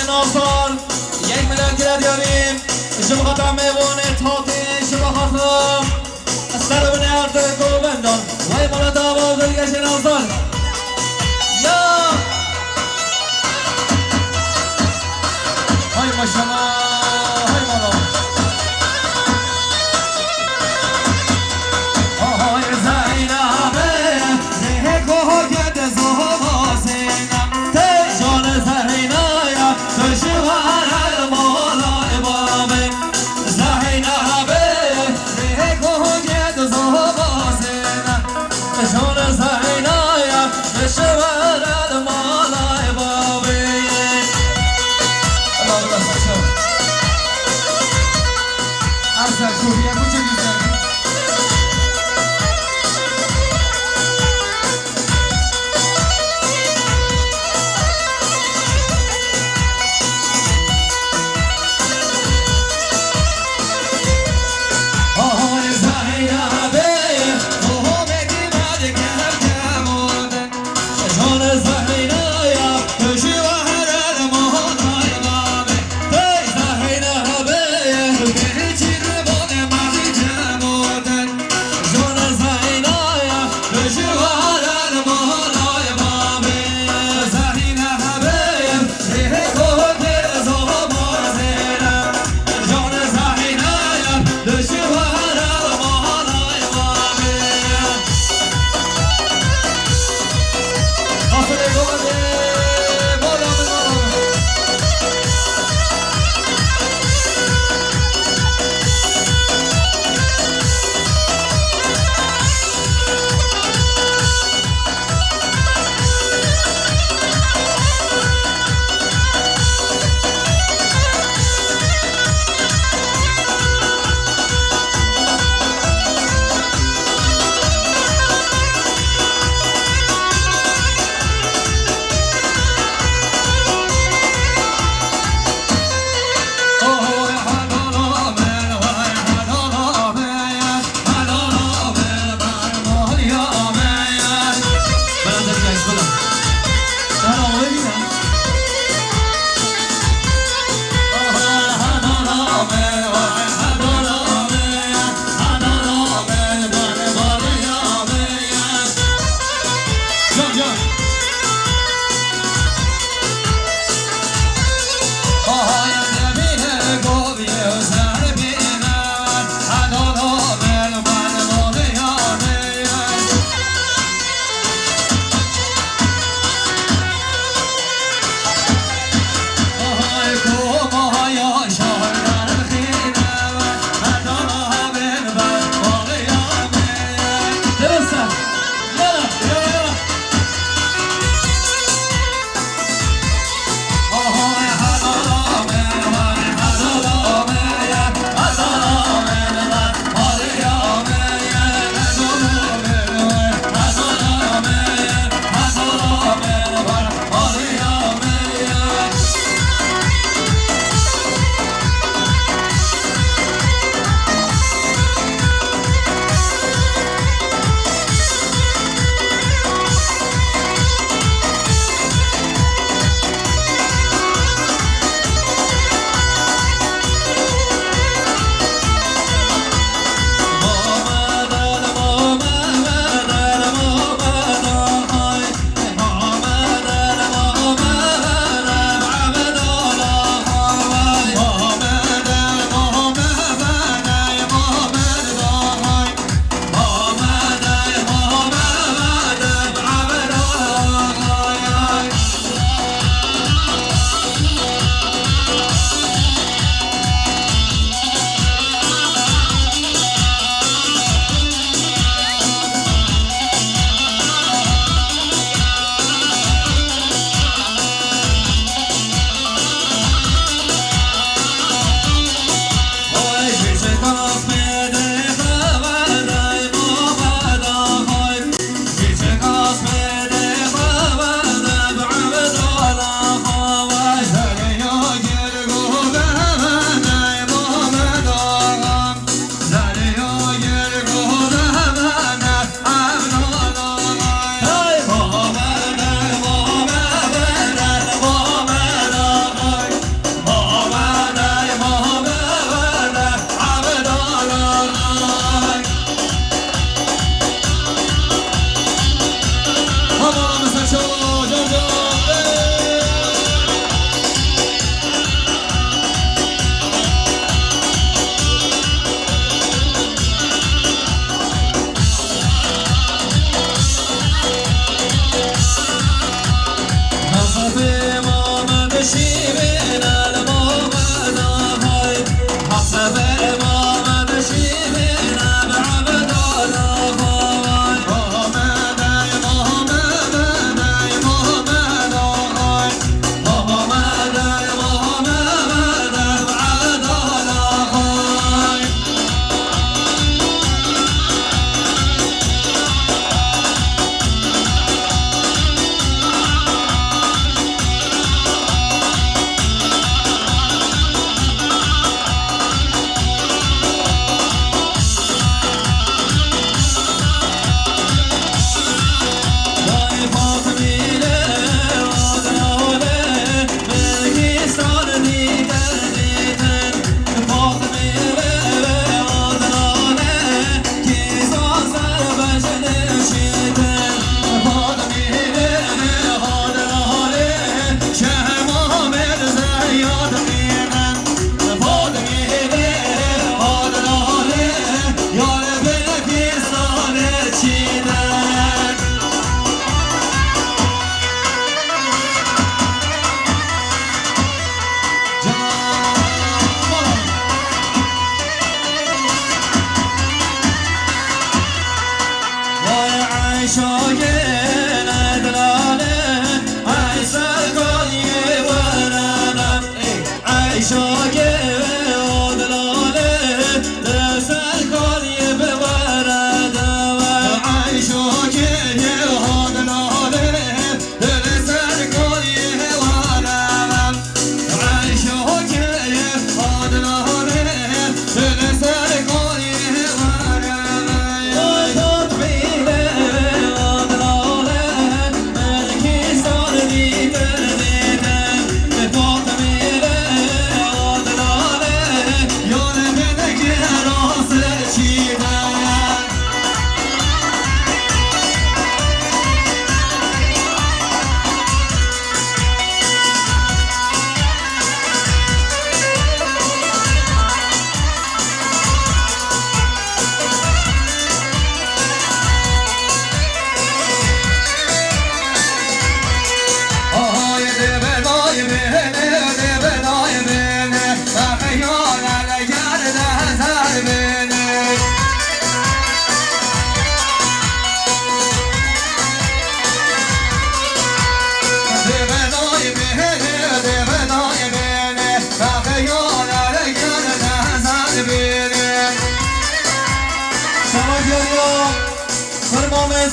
ناصر 1 میلیون گره داریم شما خاطر میوانه تاتی شما خاطر سر و نرد گوبندان وای مالا دابا دیگه ناصر یا های ماشاءالله های مالا آهای زینبه زهه گوهد زهبا زینم تی جان زهینایا تو شوهر المولا امامه زینبه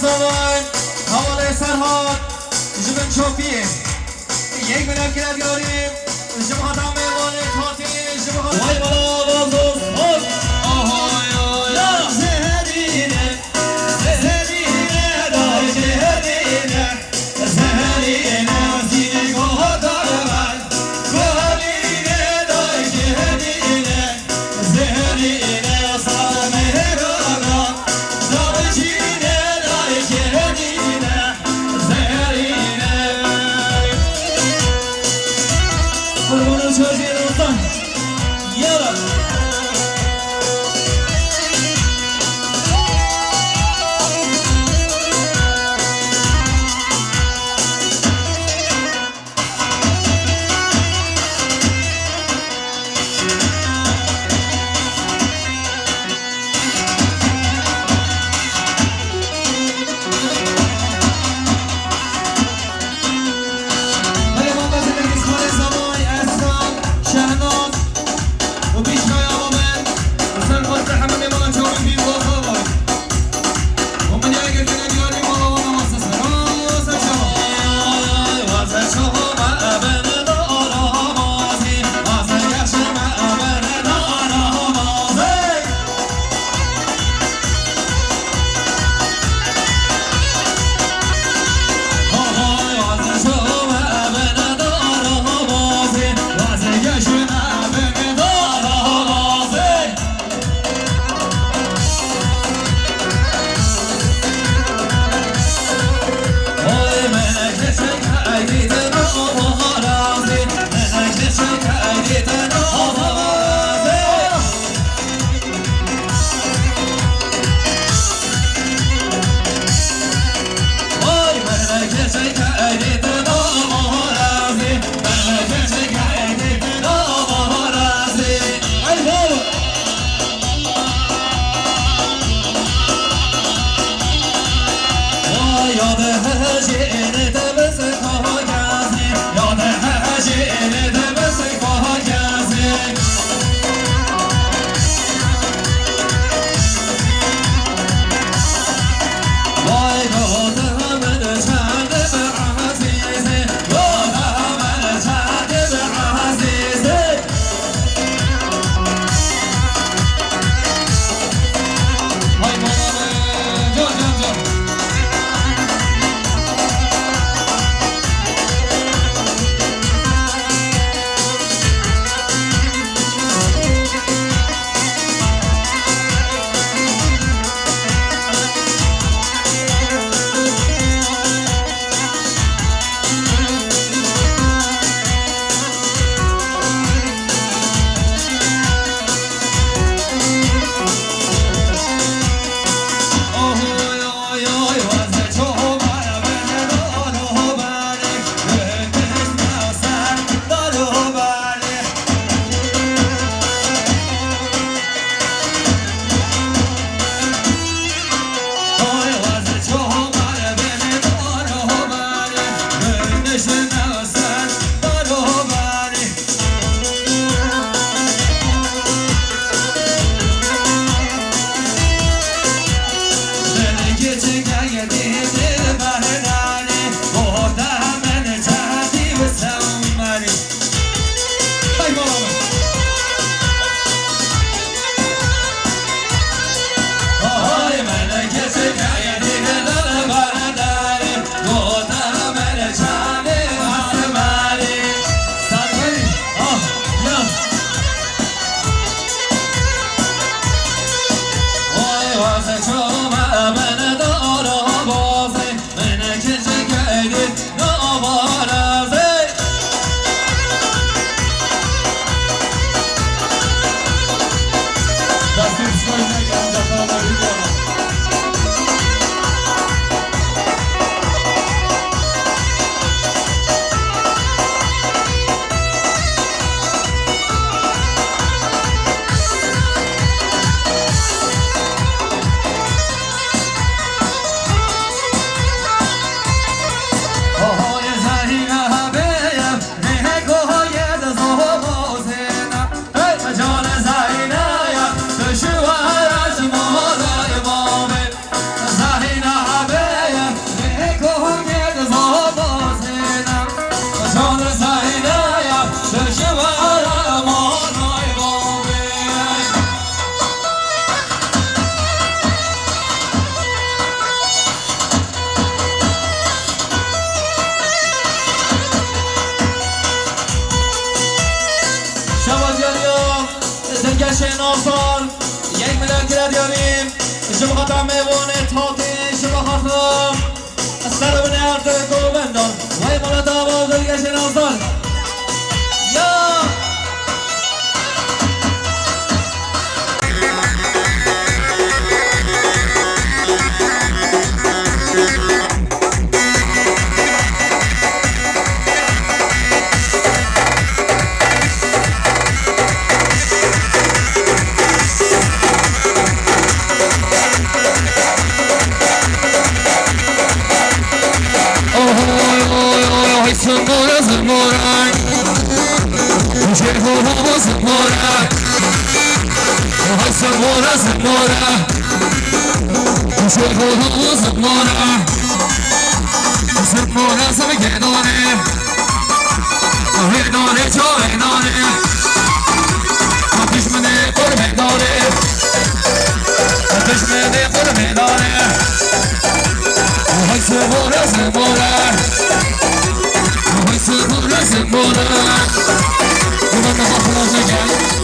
زمان حواله سرحاد جبن چوپیه یک ملک کرد یاریم جمعات هم میوانه تاتی جمعات وای بالا بازوز خوز آهای آیا زهرینه زهرینه دای زهرینه زهرینه زینی گوه دارم گوهرینه دای زهرینه زهرینه سامه رانا دای چینه دای زهرینه زهرینه قربون چوزی روزان یارم آزار یک میلیون گره دیاریم شما خطر میوانه تاتی شما خطر سر و نرد گوبندان وای مولا داوا دلگشن آزار یا Zamora, Zamora, Zamora, Zamora, Zamora, Zamora, Zamora, Zamora, Zamora, Venore, Venore, Ateşmene por Venore, Ateşmene por Venore, Zamora, Zamora. Zamora, Zamora, Zamora, Zamora,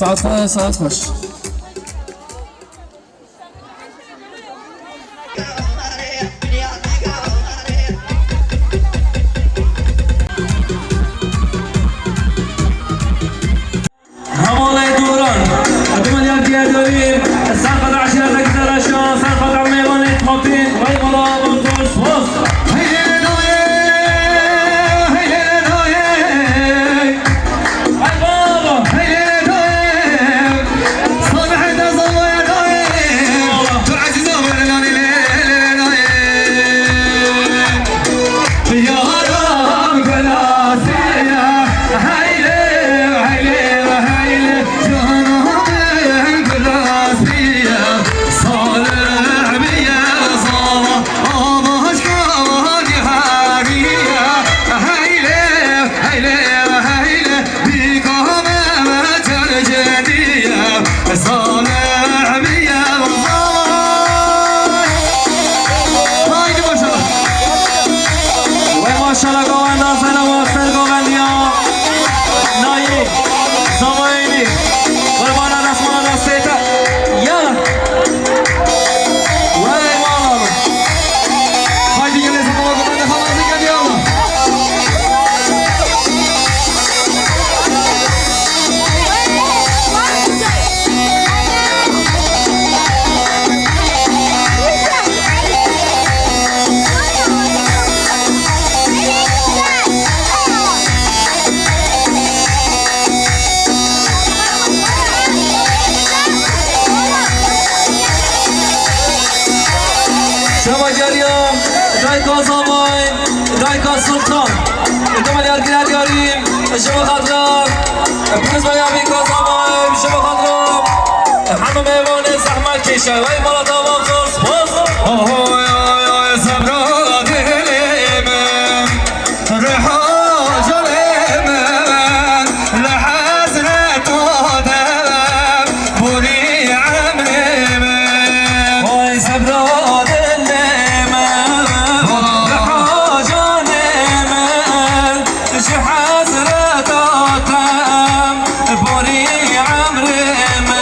ساعت خوش همالای دوران اتمنى يرجع داریم سرخط عشرة كترشان سرخط عميوان التوبين وي ملا بنتوش وصل شما خاطرم پس بیامی کازامایم شما خاطرم همه میوان زحمت کشه وی مالا دوام زرس باز آهای آهای زبرا دل من رها جل من لحزنت آدم بوری عمر من وای زبرا دل من رها جان من چه حسرت آدم بوری عمر من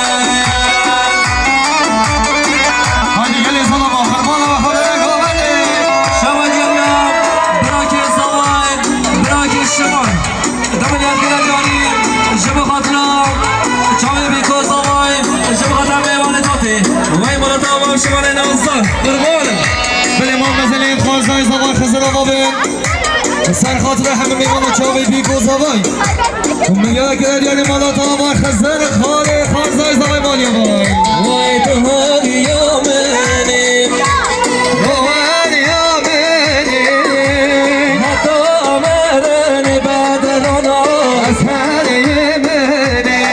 هانی گلی سلام آخر بالا و خود رگاولی شما جرم براکی زوان براکی شمان دمال یادگیرد یاریم شما خاطرم چاوی بیکو زوان شما خاطرم میوان تاتی وی مالا تاوام شما نوزان قربان بله ما مثل این خارزای زبان خزر آقا بین سر خاطر همه میوان چاوی بیگو زبان میگه که یعنی مالا تاوام خزر خارزای زبان مالیا بای وای تو هاری یا منیم روان یا منی حتی مرن بدرانا از هری منی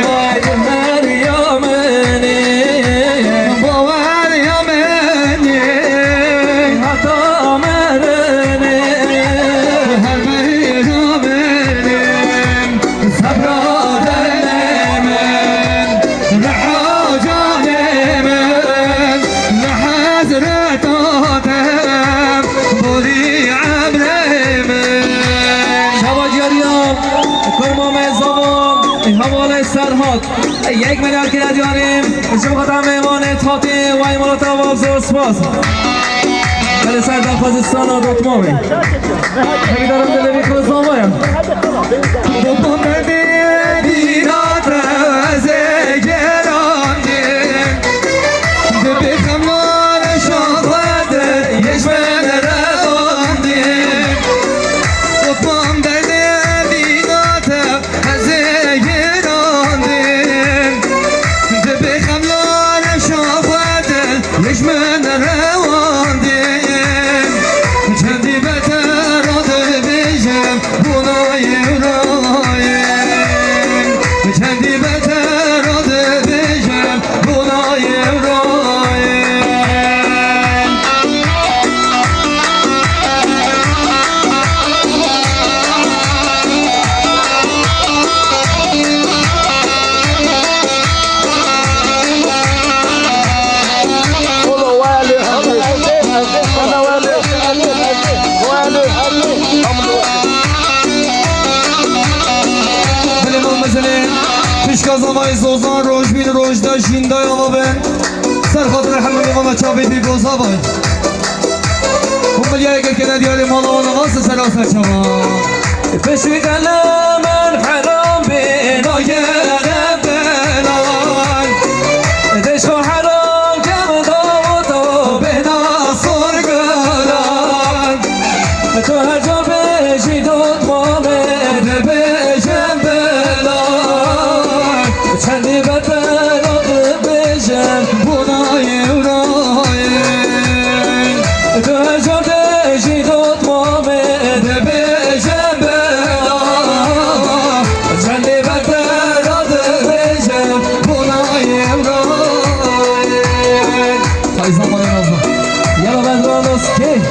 وای تو هاری یا منیم باور یا منی حتی مرن هر مهی یا منی صبرا دل من رحا جان من لحضرت آدم بودی عمر من شبا جریان کرمام زبان حوال سرحاد 1 میلیارد که ندیاریم شما خطر میوان تاتی و ایمانات وابزر سپاس بله سر در خوزستان و دوتمامی همی دارم دل بیکو زامایم بابا دیرات از گراندین به خمار شاهد یش من رواندین بابام دیرات از گراندین به خمار شاهد یش من رواندین چندی بتر آده بیشم بونای رای زمای سوزان روش بین روش داشتین دای آبا بین سر خاطر همه میمانا چاوی بی گوزا بای اون ملیه که کنه دیاری مالا و نواس سراسر چوا بشوی دلم من حرام بینای بلال دشو حرام کم داوتو بنا سرگلال تو هر جا بشی دوت مامد بشم بلال چندی بد بلاد بشم بنای اورای تو هر جا بشی دوت مامد بشم بلال چندی بد بلاد بشم بنای اورای های زمان نازم یلا بدرانوس کی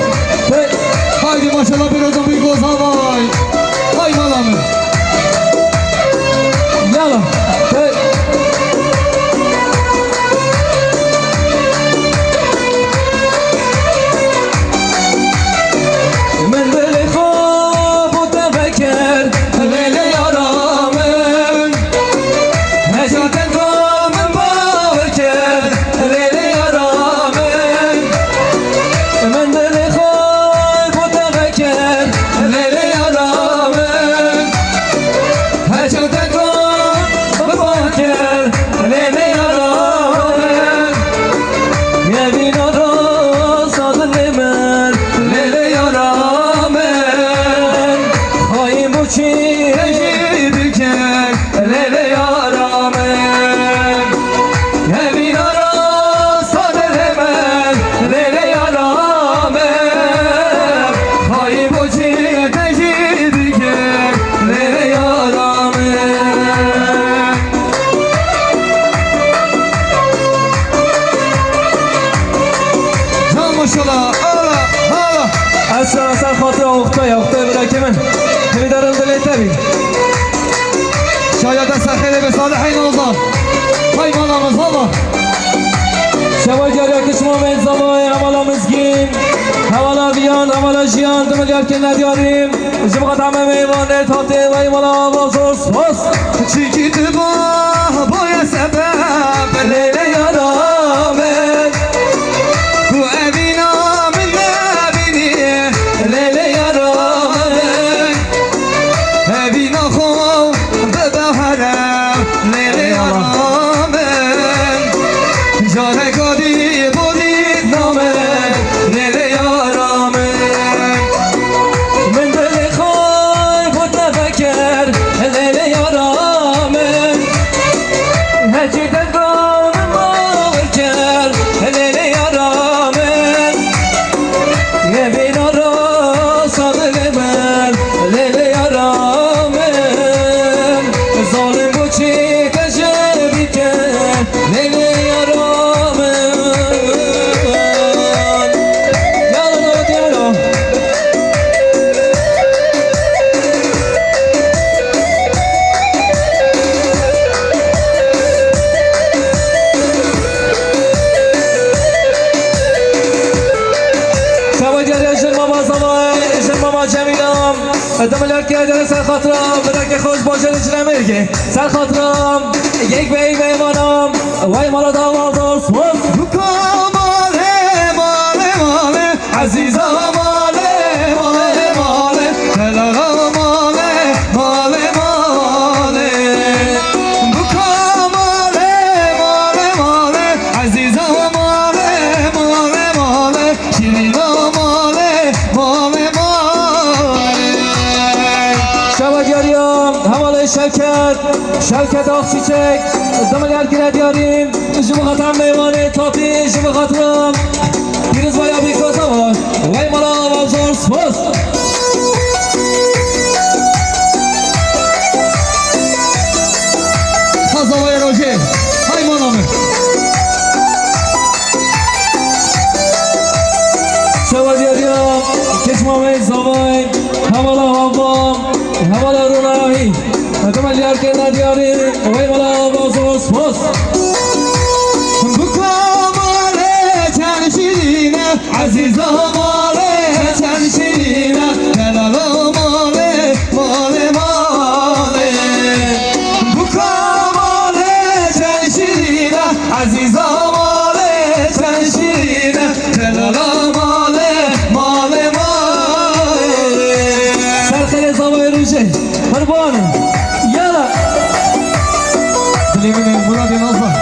haydi maşallah biraz da bir göz havay hay malamı یلا من دل خواب و تفکر lele yaramın هجرتن کامن باور کرد lele yaramın من دل خواب و تفکر lele yaramın هجرتن کامن باور کرد lele yaramın یه بینا را سادن من lele yaramın خواهیم bu چی diker lele yaramın Evin arasa delemem lele yaramın Hay bu çiğneci diker lele yaramın Can maşallah ala ala اصلا خاطر اختای برای که من همی دارم دلیت بین شاید سخیل به صالح این آزاد های مالامız baba شما جاریا که شما من زمای همالا مزگین همالا بیان همالا جیان دو میلیارد که ندیاریم شما قد همه میوانه تاته و ایمالا بازرس بس Çiki tıba boya sebep lele yaramın Bu evin amın evini lele yaramın Evin ahov bebeherem lele yaramın Jare gadi bodit namen lele yaramın من دل خواه بود نفکر لیل یارامن هجی دلگام باور کرد لیل یارامن یه بینا را صادق من لیل یارامن ظالم بود چی تجربی کرد لیل یارامن یالا دوت یالا جمیلم دملر که در سر خاطرم بدر که خوش باشه نچنه مرگه سر خاطرم یک به ای بیمانم وای مالا داوال دوست Bu kamale male male Aziza male male male Helala male male male Bu kamale male male Aziza male male male Şirina male male male شبا دیاریم حواله شرکت آخ چیچک دملر گیره دیاریم جمع خاطرم میوانه تاپی جمع خاطرم پیروز بایا بیکوزا باش وای مالا وابزار سپاس Hazavaya roje Hay manamı شبا دیاریم کشمامه زمای حوالا حوام حوالا روناهی دملر که ندیاریم وای مالا وابزار سپاس Bu kamale çarşine Aziza male çarşine Helala male male male Bu kamale زاوية روشي هربان يلا دلی من مراد نازا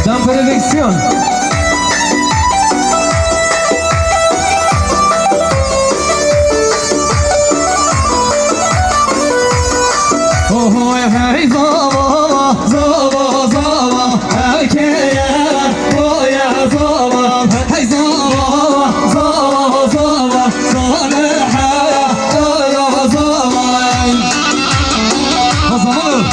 دام پرویکسیون اوه هی زاوا زاوا زاوا هکیه اوه زاوا هی زاوا زاوا زاوا صالحه یا زاوا زاوا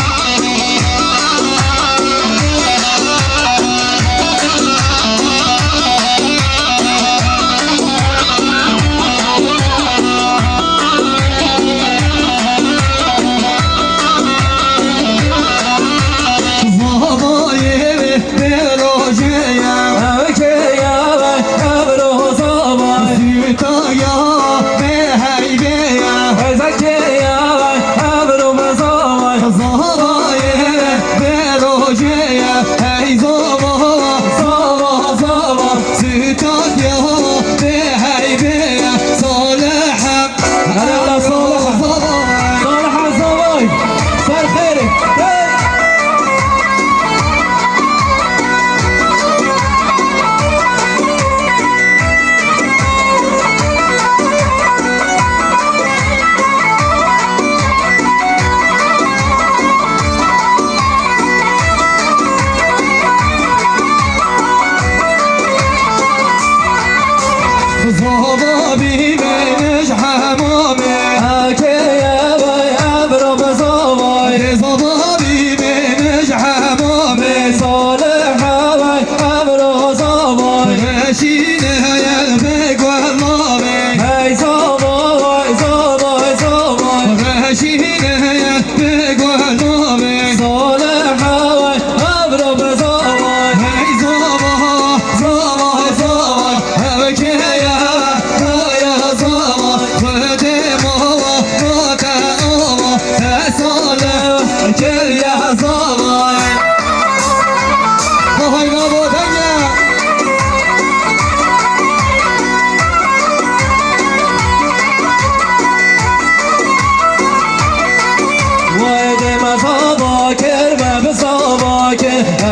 زاوا بیمنش حمامه هکیه وی ابرو بزاوی زاوا بیمنش حمامه صالحه وی ابرو زاوی رشینه ید بگوالامه هی زاوی زاوی زاوی رشینه ید بگوالامه صالحه وی ابرو بزاوی هی زاوا زاوا زاوا هکیه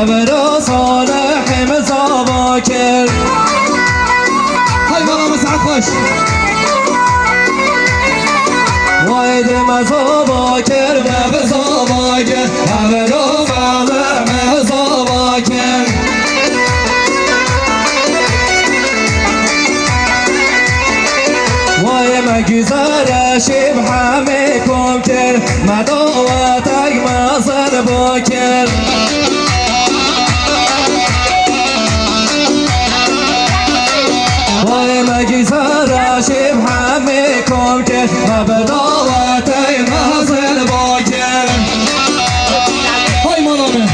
ابرو صالح مزاباكر هاي بابا مسعد خوش وايد مزاباكر مزاباكر ابرو صالح مزاباكر واي مجزر شبح ميكم تر مدواتك مصر باكر واي مجزر شبح ميكم تر مدواتك مصر باكر هاي مانامه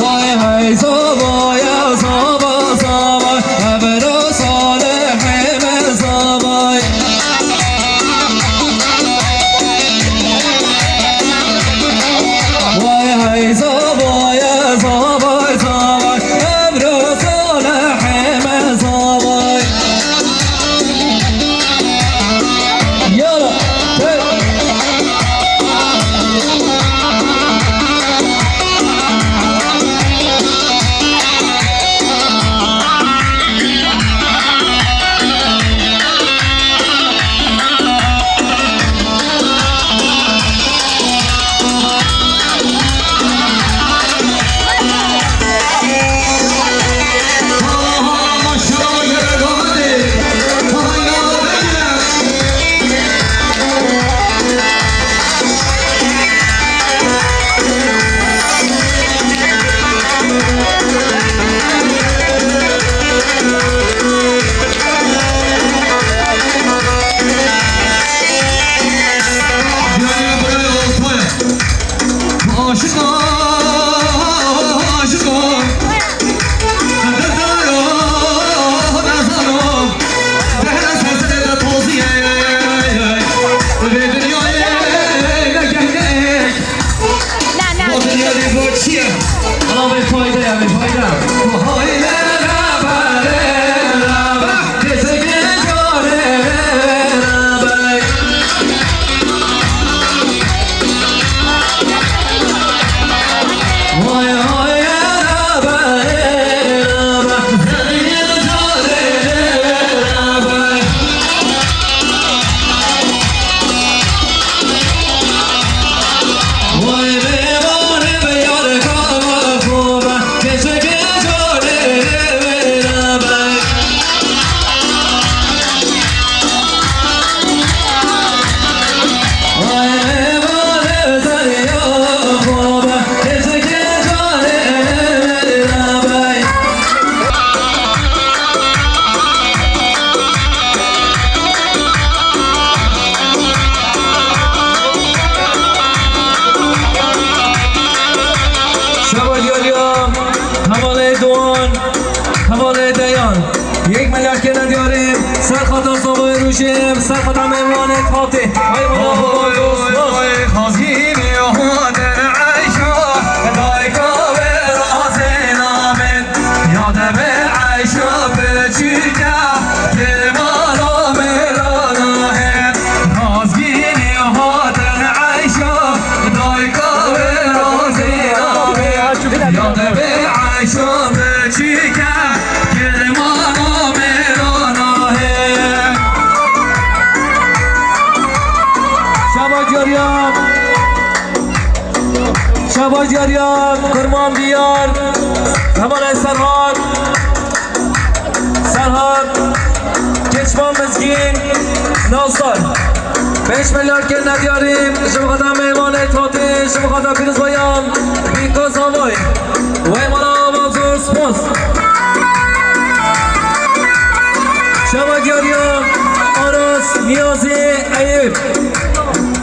واي هاي صبا يا صبا صبا ابرو صالح مصاباي واي هاي صبا يا صبا صبا ابرو صالح مصاباي بفروشیم سرخطم ایوان تاتی وای مولا وای خازی میاد عیشا دایکا به راز نامن یاد به عیشا به چیکا که مالا میرانه خازی میاد عیشا دایکا به راز نامن یاد به عیشا به چیکا که مالا میرانه شبا جریان کرمان دیار همان سرحان کشمان مسکین ناصر 5 میلیارد که ندیاریم شما قدم ایوان تاتی شما قدم پیروز بایان بیکاز هوای و ایمان آمازور سپاس شما جریان آراس نیازی ایب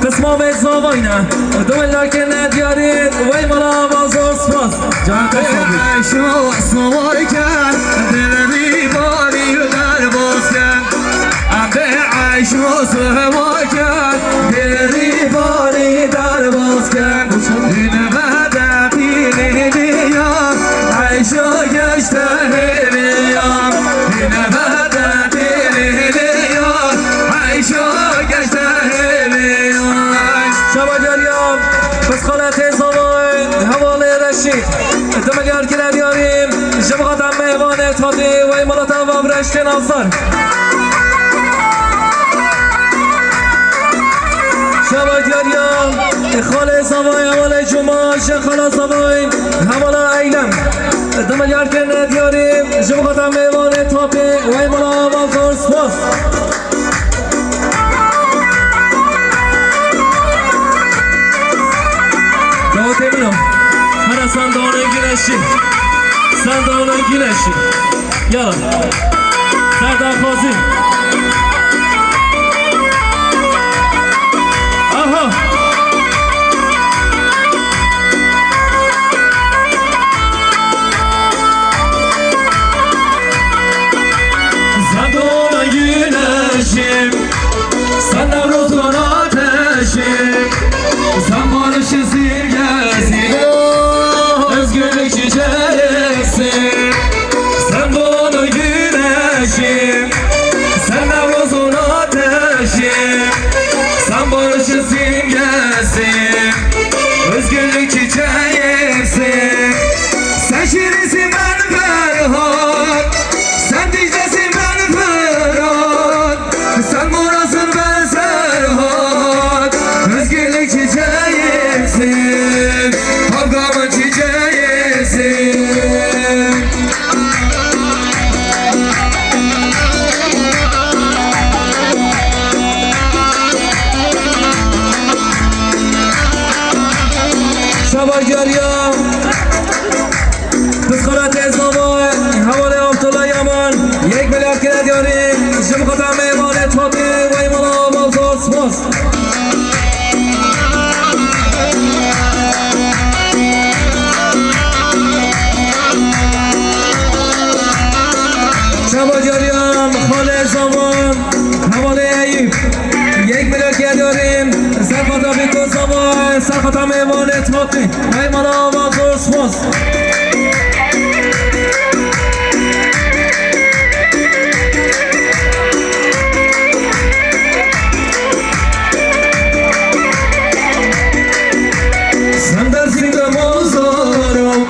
قسمام زاوینه 2 میلیارد که ندیارید وی مالا بازار سپاس جان قسمامی عیشو سوار کرد دلمی باری در باز کرد عبد عیشو سوار کرد دلمی باری در باز کرد این بعد پیلی بیام عیشو گشته بیام این بعد پیلی بیام عیشو گشته بیام شما جریان بس خالت زمان حواله رشید 2 میلیارد که ندیاریم شما قدم میوان تاتی وی مالا تواب رشت ناصر شما جریان خاله زمان حواله جمعه شیخ خاله زمان حواله ایلم 2 میلیارد که ندیاریم شما قدم میوان تاتی وی مالا بازار سپاس Temino, hana sandığına güneşi, sandığına güneşi. Yalan. Serdar Fazil. Aha. Sandığına güneşim, sen Nevruz'un ateşim, sen barışı zirgesin, özgürlük çiçeğisin. Sen bunu güneşim, sen Nevruz'un ateşim, sen barışı simgesin, özgürlük çiçeğisin. Sen şirinsin ben Ferhat, sen Dicle'sin ben Ferhat, sen Murat'sın ben Serhat, özgürlük çiçeğisin, kavgamın çiçeğisin. شبا جریان بسخورت ازنامای حواله عبدالله یمان 1 میلیارد که ندیاریم شما قدم ایوان تاتی و ایمان آمازار سپاس شبا جریان خاله زمان حواله ایب 1 میلیارد که ندیاریم سرخطا بیکو زمان سرخطا ایوان تاتی و ایمان آمازار سپاس Sen dersin de manzaram,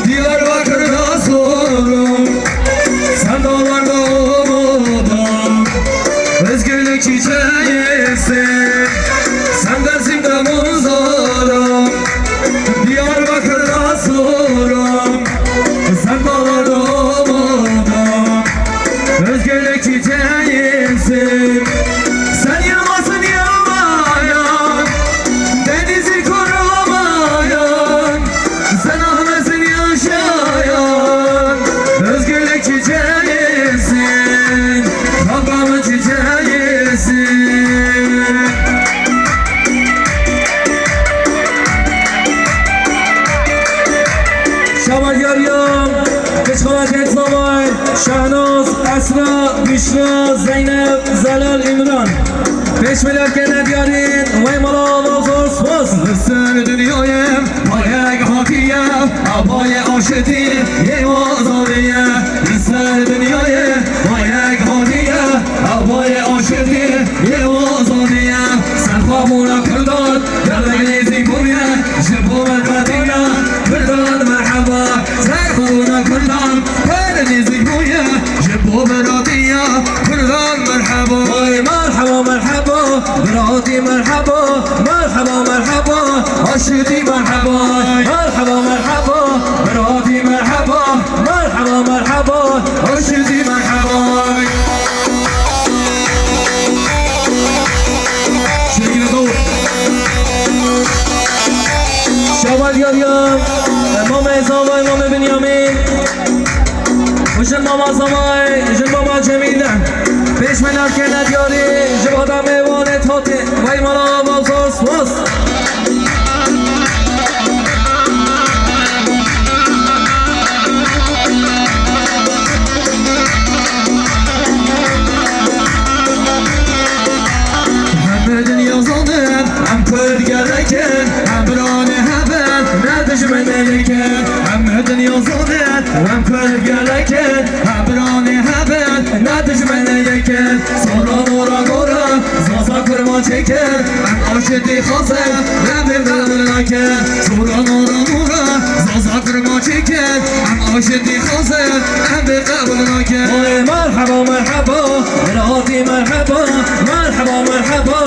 diler bakır da sorum. Sen dağlarda olmadan, özgürlük çiçeğisin. Sen dersin de manzaram, Diyarbakır da sorum. Sen dağlarda olmadan, özgürlük çiçeğisin. Sen yılmasın yılmayan, denizi korumayan, sen Ahmet'sin yaşayan, özgürlük çiçeğisin, kavgamın çiçeğisin. جلال عمران 5 میلیون که ندیارین وی مالا بازار سپاس سر دنیایم با یک حاکیم عبای عاشقی یه آزادیه سر دنیایم با یک حاکیم عبای عاشقی یه آزادیه سرخوابونا کردان گردگیزی کنیه شبو مدینه کردان مرحبا سرخوابونا کردان گردگیزی کنیه شبو مدینه کردان مرحبا مرحبا مرحبا برادي مرحبا مرحبا مرحبا عاشقي مرحبا مرحبا مرحبا برادي مرحبا مرحبا مرحبا عاشقي مرحبا شكرا دور شوال ياريام امام عزام امام بنيامين وجن ماما زماي جن ماما جميلة پیش من که ندیاری جوادم ایوان تاتی وی مالا بازار سپاس همه دنیا زادن هم کرد گرکن هم برانه هبن ندش من نلکن همه دنیا زادن هم کرد گرکن هم برانه هبن ندش من نلکن سورا نورا گورا زازا کرما چکن هم عاشقی خواستم نمیم قبول نکن سورا نورا نورا زازا کرما چکن هم عاشقی خواستم نمیم قبول نکن مرحبا مرحبا برادي مرحبا مرحبا مرحبا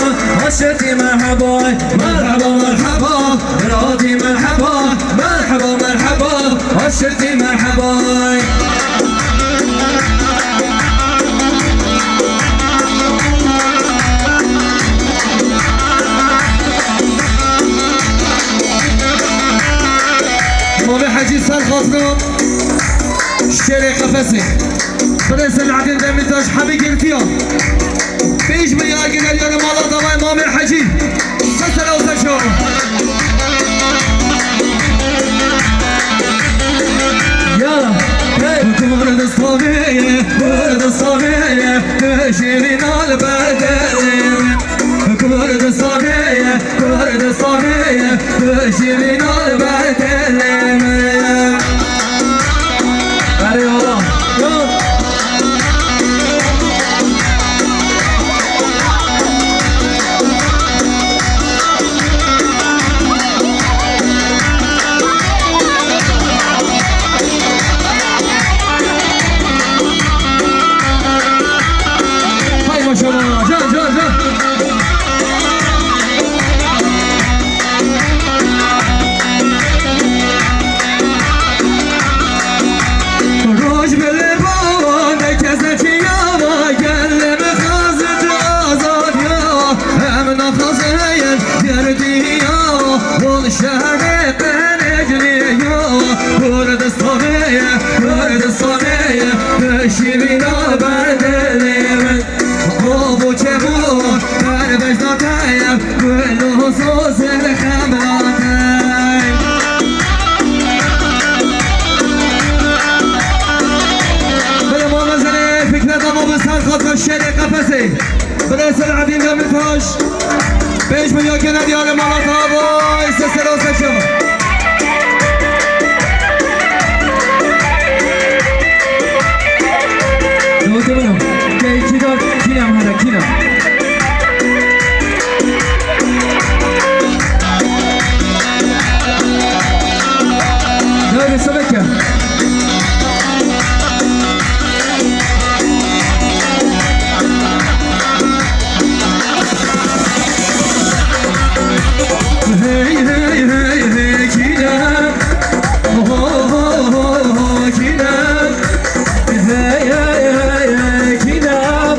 عاشقي مرحبا مرحبا مرحبا برادي مرحبا مرحبا مرحبا عاشقي مرحبا امام حجی سر خواستم شعر قفصی برس العدل دمیتاش حبی گرتیا پیش میار گنر یار مالا دوا امام حجی سسر او سشو يلا ورد صافية ورد صافية شيرين البدر ورد صافية ورد صافية شيرين البدر هري والله يلا هاي ما شاء الله جان جان جان روش بالبوان كزتي يا ما قلب خازت آزاد يا هم نخزين جردي يا والشهر قنجلي يا ورد الصبية ورد الصبية شيرينا بدلي من ابو چبون در بجناتایم كل حصوص الخمراتایم بله ما غزله فکرت اما به سر خاطر شعر قفصی برس العدین دمیتاش پیش بیا که ندیار مالاتا بای سسر و سشم دوست منم که کی دار کینم هر کینم دار سبکه Hey hey hey hey kinem oh oh oh oh kinem hey hey hey hey kinem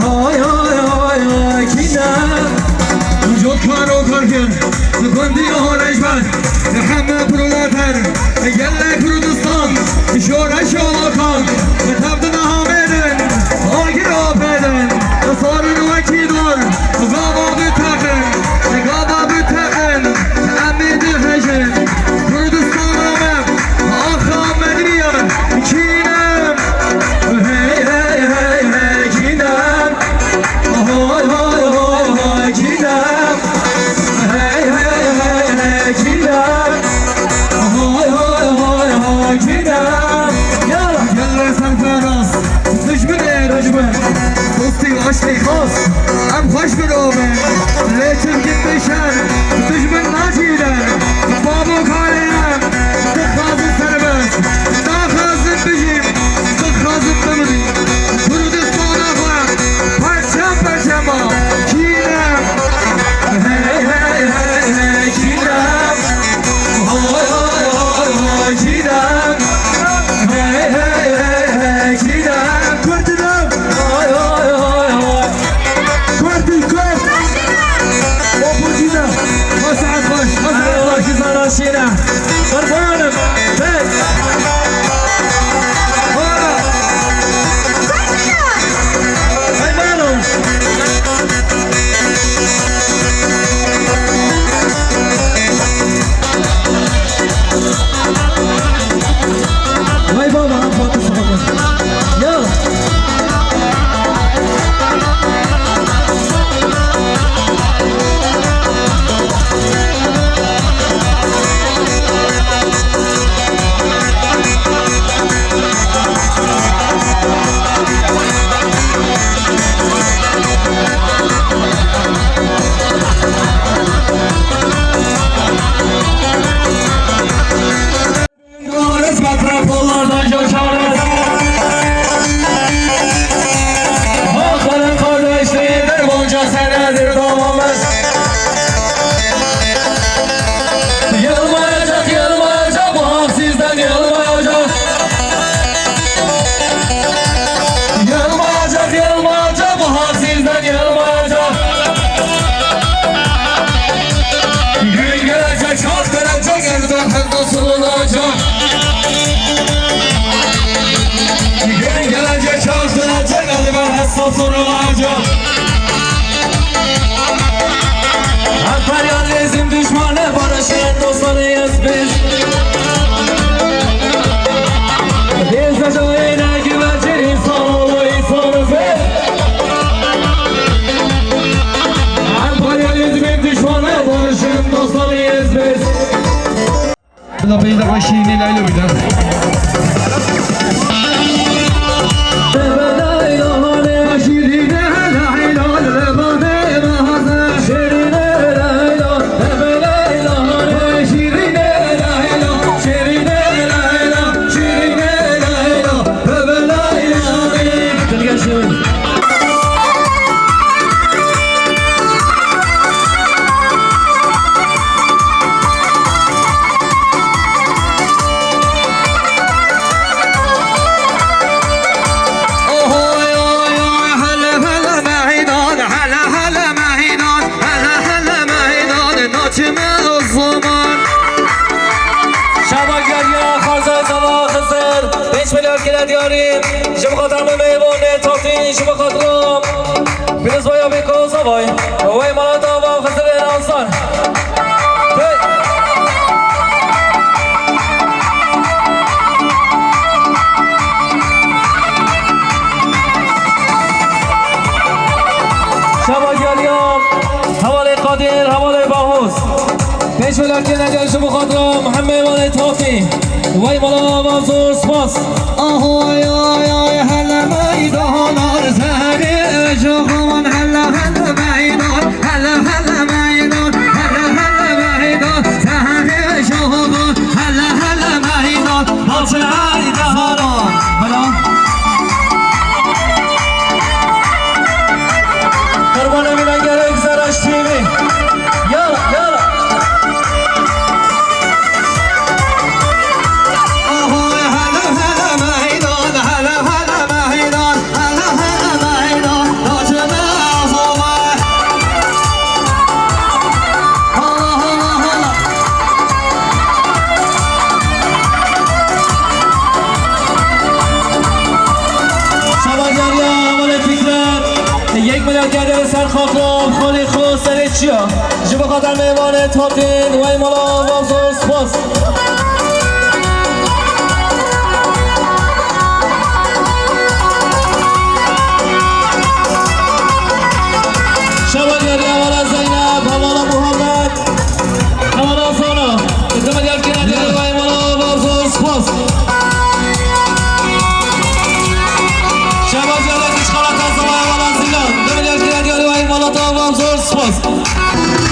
hay hay hay hay kinem جو کارو کارگر گندی آرش بند همه پرولتر گله کردستان شورش آکان تبدن همه آگیر آفدن سارن وکی دار گابا بتخن گابا بتخن امید هجن کردستان آمم آخا مدریم کینم hey hey hey hey kinem ای خواست ام خوش برومه لیتر گید بشن دشمن نجیرن بابو کاریم دخوازم سربست دخوازم بجیم دخوازم بمریم برود استانا خواه پرچم پرچما کیرم هی هی هی هی کیرم های های های های کیرم هی هی هی هی کیرم کردم های های های های کردی کرد اپوزینا مساعد خوش مساعد خوش زنا شیرم قربانم هی وای بابا هم خواهد استفاده یا Kollardan coşarız. Halkların kardeşliğidir bunca senedir doğmamız. Yılmayacak, yılmayacak, bu hak sizden yılmayacak. Yılmayacak, yılmayacak, bu hak sizden yılmayacak. Gün gelecek, şart gelecek, elbet hızlı olacak. Gün gelecek, şans dönecek, hadi ben hassas olacağım. Emperyalizm düşmanı, barışın dostlarıyız biz. Biz de şahine güvence, insanoğlu insanız biz. Emperyalizmin düşmanı, barışın dostlarıyız biz. La beyler başını leylo bir daha. دیاریم شما خاطرم میوانه تافتین شما خاطرم بیرز بایا بیکوزا بای وای مالا داوا خسر انسان شما گلیام حواله قادر حواله باهوز پیش بلد که نجای شما خاطرم همه میوانه تافتی وای مالا بازور سپاس آهای آی آی هلا میدانار زهری شخمان هلا هلا میدان هلا هلا میدان هلا هلا میدان زهری شخمان هلا هلا میدان بچه های دهاران بلا قربان میلنگره گذرش تیوی یالا یالا گرده سر خاکرام خالی خود سر چیا جبه خاطر میوانه تاپتین وی مالا وابزور سپاس شبا گرده همالا زینب همالا محمد همالا سانا ازدمه دیار کنه دیار وی مالا وابزور سپاس شبا گرده کشخالت از زمان همالا زیلان سپاس